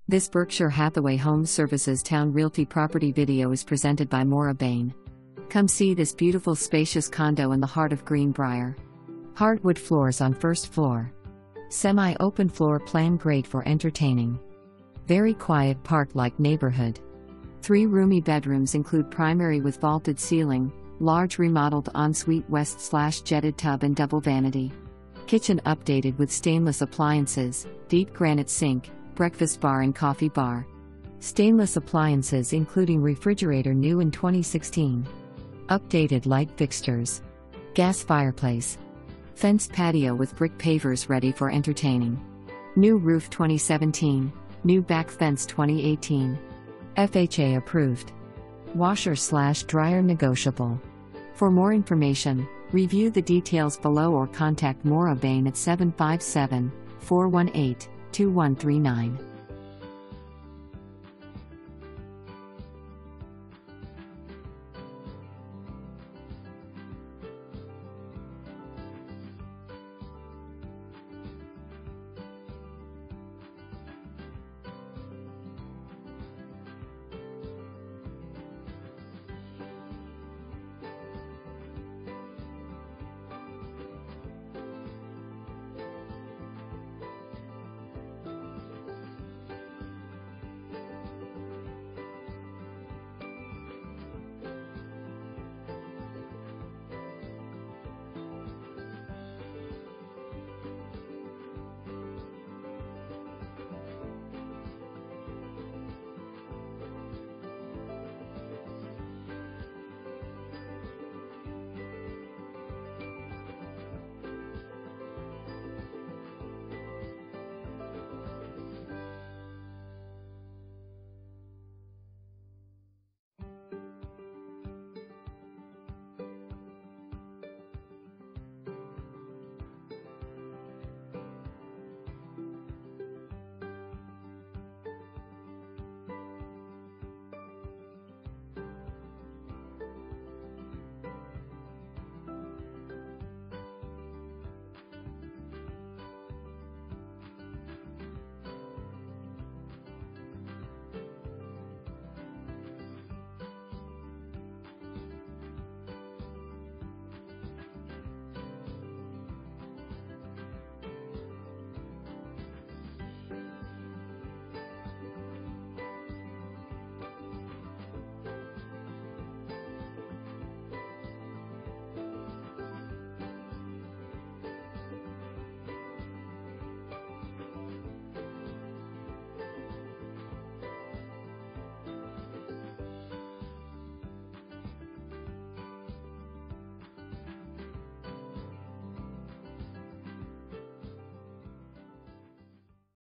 This Berkshire Hathaway HomeServices Towne Realty property video is presented by Maura Bain. Come see this beautiful spacious condo in the heart of Greenbrier. Hardwood floors on first floor. Semi-open floor plan great for entertaining. Very quiet park-like neighborhood. 3 roomy bedrooms include primary with vaulted ceiling, large remodeled ensuite west/jetted tub and double vanity. Kitchen updated with stainless appliances, deep granite sink, breakfast bar and coffee bar. Stainless appliances including refrigerator new in 2016. Updated light fixtures. Gas fireplace. Fenced patio with brick pavers ready for entertaining. New roof 2017. New back fence 2018. FHA approved. Washer/dryer negotiable. For more information, review the details below or contact Maura Bain at 757-418-2139.